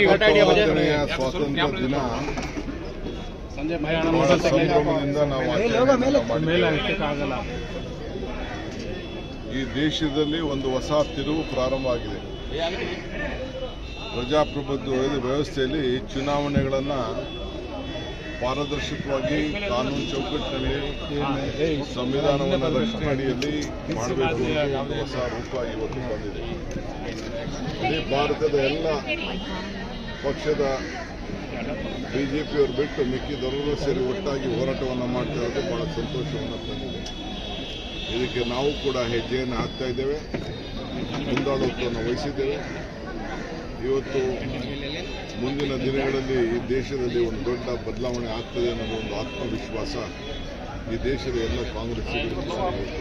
ಇಪ್ಪತ್ತೊಂಬತ್ತನೆಯ ಸ್ವಾತಂತ್ರ್ಯ ದಿನ ಬಹಳ ಸಂಭ್ರಮದಿಂದ ನಾವು ಆಚರಣೆ ಮಾಡಿದ್ದೇವೆ. ಈ ದೇಶದಲ್ಲಿ ಒಂದು ಹೊಸ ತಿರುವು ಪ್ರಾರಂಭ ಆಗಿದೆ. ಪ್ರಜಾಪ್ರಭುತ್ವ ವ್ಯವಸ್ಥೆಯಲ್ಲಿ ಚುನಾವಣೆಗಳನ್ನು ಪಾರದರ್ಶಕವಾಗಿ ಕಾನೂನು ಚೌಕಟ್ಟಿನಲ್ಲಿ ಸಂವಿಧಾನವನ್ನು ರಕ್ಷಣೆ ಅಡಿಯಲ್ಲಿ ಮಾಡಬೇಕು ಅನ್ನೋ ಒಂದು ಹೊಸ ರೂಪ ಇವತ್ತು ಬಂದಿದೆ. ಇಡೀ ಭಾರತದ ಎಲ್ಲ ಪಕ್ಷದ ಬಿಜೆಪಿಯವರು ಬಿಟ್ಟು ಮಿಕ್ಕಿದವರು ಸೇರಿ ಒಟ್ಟಾಗಿ ಹೋರಾಟವನ್ನು ಮಾಡ್ತಿರೋದು ಬಹಳ ಸಂತೋಷವನ್ನು ತಂದಿದೆ. ಇದಕ್ಕೆ ನಾವು ಕೂಡ ಹೆಜ್ಜೆಯನ್ನು ಹಾಕ್ತಾ ಇದ್ದೇವೆ, ಮುಂದಾಳತ್ವವನ್ನು ವಹಿಸಿದ್ದೇವೆ. ಇವತ್ತು ಮುಂದಿನ ದಿನಗಳಲ್ಲಿ ಈ ದೇಶದಲ್ಲಿ ಒಂದು ದೊಡ್ಡ ಬದಲಾವಣೆ ಆಗ್ತದೆ ಅನ್ನೋದು ಒಂದು ಆತ್ಮವಿಶ್ವಾಸ ಈ ದೇಶದ ಎಲ್ಲ ಕಾಂಗ್ರೆಸ್ಸಿಗರು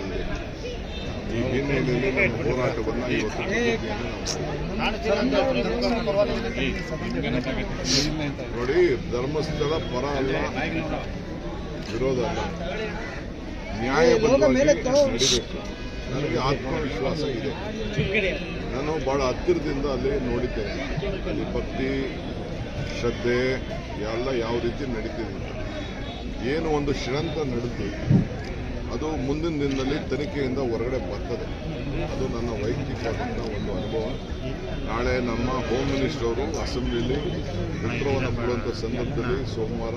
ಇದೆ. ಈ ಹಿನ್ನೆಲೆಯಲ್ಲಿ ನಮ್ಮ ಹೋರಾಟವನ್ನು ಇವತ್ತು ನೋಡಿ, ಧರ್ಮಸ್ಥಳ ಪರ ಅಲ್ಲ, ವಿರೋಧ ಅಲ್ಲ, ನ್ಯಾಯಬದ್ಧವಾಗಿ ನಡೀಬೇಕು. ನನಗೆ ಆತ್ಮವಿಶ್ವಾಸ ಇದೆ. ನಾನು ಬಹಳ ಹತ್ತಿರದಿಂದ ಅಲ್ಲಿ ನೋಡಿದ್ದೇನೆ. ಅಲ್ಲಿ ಭಕ್ತಿ ಶ್ರದ್ಧೆ ಎಲ್ಲ ಯಾವ ರೀತಿ ನಡೀತಿದೆ. ಏನು ಒಂದು ಷಡ್ಯಂತ್ರ ನಡೆದು ಅದು ಮುಂದಿನ ದಿನದಲ್ಲಿ ತನಿಖೆಯಿಂದ ಹೊರಗಡೆ ಬರ್ತದೆ. ಅದು ನನ್ನ ವೈಯಕ್ತಿಕವಾದಂಥ ಒಂದು ಅನುಭವ. ನಾಳೆ ನಮ್ಮ ಹೋಮ್ ಮಿನಿಸ್ಟರ್ ಅವರು ಅಸೆಂಬ್ಲಿಯಲ್ಲಿ ಉತ್ತರವನ್ನು ಕೊಡುವಂಥ ಸಂದರ್ಭದಲ್ಲಿ ಸೋಮವಾರ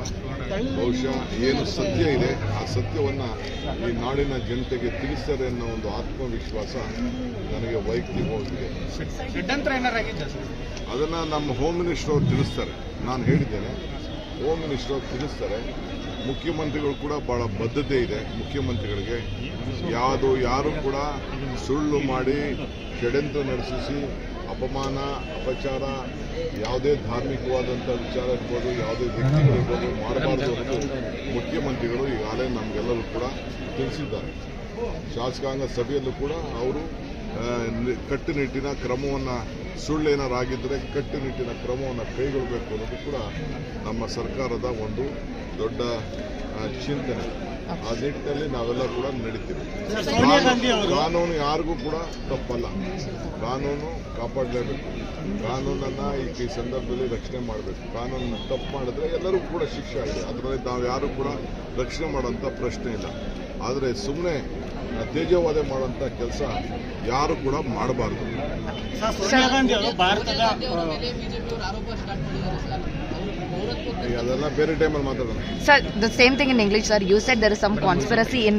ಬಹುಶಃ ಏನು ಸತ್ಯ ಇದೆ ಆ ಸತ್ಯವನ್ನು ಈ ನಾಡಿನ ಜನತೆಗೆ ತಿಳಿಸ್ತಾರೆ ಅನ್ನೋ ಒಂದು ಆತ್ಮವಿಶ್ವಾಸ ನನಗೆ ವೈಯಕ್ತಿಕವಾಗಿದೆ. ಅದನ್ನು ನಮ್ಮ ಹೋಮ್ ಮಿನಿಸ್ಟರ್ ಅವರು ತಿಳಿಸ್ತಾರೆ. ನಾನು ಹೇಳಿದ್ದೇನೆ, ಹೋಮ್ ಮಿನಿಸ್ಟರ್ ಅವರು ತಿಳಿಸ್ತಾರೆ. ಮುಖ್ಯಮಂತ್ರಿಗಳು ಕೂಡ ಬಹಳ ಬದ್ಧತೆ ಇದೆ. ಮುಖ್ಯಮಂತ್ರಿಗಳಿಗೆ ಯಾರು ಕೂಡ ಸುಳ್ಳು ಮಾಡಿ ಷಡ್ಯಂತ್ರ ನಡೆಸಿಸಿ ಅಪಮಾನ ಅಪಚಾರ ಯಾವುದೇ ಧಾರ್ಮಿಕವಾದಂಥ ವಿಚಾರ ಇರ್ಬೋದು, ಯಾವುದೇ ವ್ಯಕ್ತಿಗಳಿರ್ಬೋದು ಮಾಡಬಾರ್ದು ಅಂತ ಮುಖ್ಯಮಂತ್ರಿಗಳು ಈಗಾಗಲೇ ನಮಗೆಲ್ಲರೂ ಕೂಡ ತಿಳಿಸಿದ್ದಾರೆ. ಶಾಸಕಾಂಗ ಸಭೆಯಲ್ಲೂ ಕೂಡ ಅವರು ಕಟ್ಟುನಿಟ್ಟಿನ ಕ್ರಮವನ್ನು ಸುಳ್ಳೇನಾರಾಗಿದ್ದರೆ ಕಟ್ಟುನಿಟ್ಟಿನ ಕ್ರಮವನ್ನು ಕೈಗೊಳ್ಳಬೇಕು ಅನ್ನೋದು ಕೂಡ ನಮ್ಮ ಸರ್ಕಾರದ ಒಂದು ದೊಡ್ಡ ಚಿಂತನೆ. ಆ ನಿಟ್ಟಿನಲ್ಲಿ ನಾವೆಲ್ಲ ಕೂಡ ನಡೀತೀವಿ. ಕಾನೂನು ಯಾರಿಗೂ ಕೂಡ ತಪ್ಪಲ್ಲ. ಕಾನೂನು ಕಾಪಾಡಲೇಬೇಕು. ಕಾನೂನನ್ನು ಈ ಸಂದರ್ಭದಲ್ಲಿ ರಕ್ಷಣೆ ಮಾಡಬೇಕು. ಕಾನೂನನ್ನು ತಪ್ಪು ಮಾಡಿದ್ರೆ ಎಲ್ಲರೂ ಕೂಡ ಶಿಕ್ಷೆ ಆಗಿದೆ. ಅದರಲ್ಲಿ ನಾವು ಯಾರು ಕೂಡ ರಕ್ಷಣೆ ಮಾಡೋಂಥ ಪ್ರಶ್ನೆ ಇಲ್ಲ. ಆದರೆ ಸುಮ್ಮನೆ ತೇಜೋವಧೆ ಮಾಡುವಂಥ ಕೆಲಸ ಯಾರು ಕೂಡ ಮಾಡಬಾರ್ದು. ಅದೆಲ್ಲ ಬೇರೆ ಟೈಮಲ್ಲಿ ಮಾತಾಡೋಣ. Sir, the same thing in English, sir. You said there is some conspiracy in